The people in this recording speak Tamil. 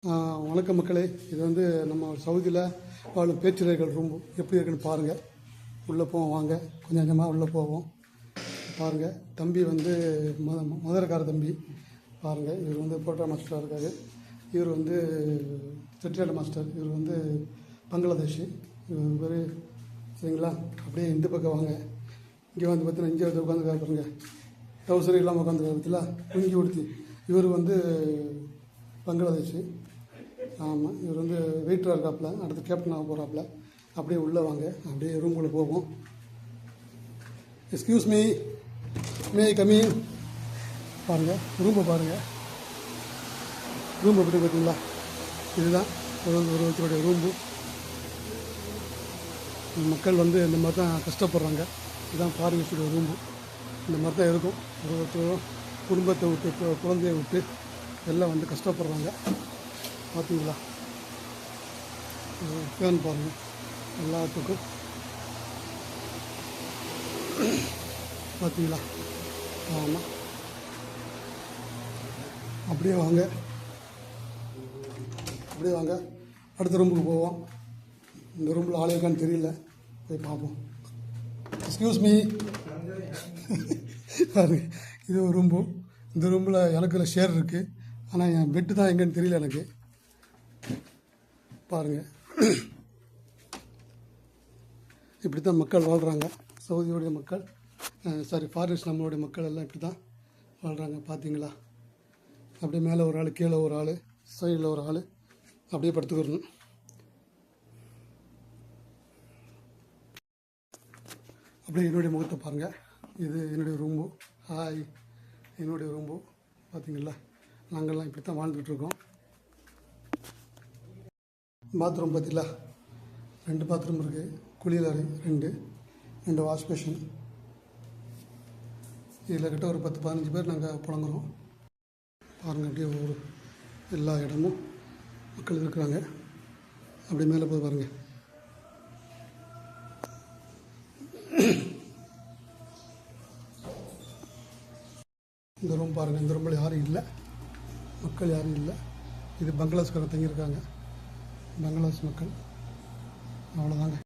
வணக்கம் மக்களே. இது வந்து நம்ம சவுதியில் வாழும் பேச்சுரைகள் ரூம் எப்படி இருக்குன்னு பாருங்கள். உள்ளே போவோம் வாங்க, கொஞ்சம் கொஞ்சமாக உள்ளே போவோம் பாருங்கள். தம்பி வந்து மதுரக்கார தம்பி பாருங்கள். இவர் வந்து புரோட்டா மாஸ்டராக இருக்கார். இவர் வந்து செட்டிநாடு மாஸ்டர். இவர் வந்து பங்களாதேஷி. இவர் சரிங்களா. அப்படியே இந்த பக்கம் வாங்க. இங்கே வந்து பார்த்தீங்கன்னா இங்கே வந்து உட்காந்துக்காரு பாருங்க. டவுசர் இல்லாமல் உட்காந்துக்காரு பற்றில குங்கி உடுத்தி. இவர் வந்து பங்களாதேஷி. ஆமாம், இவர் வந்து வெயிட்டராக இருக்காப்புல. அடுத்து கேப்டனாக போகிறாப்புல. அப்படியே உள்ளே வாங்க, அப்படியே ரூமுக்குள்ளே போவோம். Excuse me, may coming. பாருங்கள் ரூமை பாருங்கள். ரூம் எப்படி பார்த்தீங்களா? இதுதான் ஒரு ஒருத்தருடைய ரூம்பு. மக்கள் வந்து இந்த மாதிரி தான் கஷ்டப்படுறாங்க. இதுதான் ஃபாரினர்ஸுடைய ரூம்பு. இந்த மாதிரி தான் இருக்கும். ஒரு ஒருத்தரும் குடும்பத்தை விட்டு குழந்தைய விட்டு எல்லாம் வந்து கஷ்டப்படுறாங்க. பார்த்தீங்களா? ஃபேன் பாருங்கள் எல்லாத்துக்கும். பார்த்தீங்களா? ஆமாம், அப்படியே வாங்க, அப்படியே வாங்க. அடுத்த ரூமுக்கு போவோம். இந்த ரூமில் ஆள் இருக்கான்னு தெரியல, போய் பார்ப்போம். Excuse me. பாருங்க, இது ஒரு ரூம்பு. இந்த ரூமில் எனக்கு இதில் ஷேர் இருக்குது. ஆனால் என் பெட்டு தான் எங்கேன்னு தெரியல எனக்கு. பாருங்கள், இப்படி தான் மக்கள் வாழ்கிறாங்க. சவுதியோடைய மக்கள், ஃபாரினர்ஸ் நம்மளுடைய மக்கள் எல்லாம் இப்படி தான் வாழ்கிறாங்க. பார்த்தீங்களா? அப்படியே மேலே ஒரு ஆள், கீழே ஒரு ஆள், சைடில் ஒரு ஆள், அப்படியே படுத்துக்கிறணும். அப்படியே என்னுடைய முகத்தை பாருங்கள். இது என்னுடைய ரூம்பு. ஹாய், என்னுடைய ரூம்பு. பார்த்தீங்களா? நாங்கள்லாம் இப்படி தான் வாழ்ந்துட்டுருக்கோம். பாத்ரூம் பார்த்தீங்களா? 2 பாத்ரூம் இருக்குது. குளியல் அறை 2 வாஷ் பேஷன். இதில் கிட்ட ஒரு 10-15 பேர் நாங்கள் புழங்குறோம். பாருங்கள், அப்படியே ஒரு எல்லா இடமும் மக்கள் இருக்கிறாங்க. அப்படியே மேலே போய் பாருங்கள். இந்த ரூம் பாருங்கள். இந்த ரூமில் யாரும் இல்லை, மக்கள் யாரும் இல்லை. இது பங்களாதேஷ்காரங்க தங்கியிருக்காங்க. பங்களாதேஷ் மக்கள். அவ்வளோதாங்க.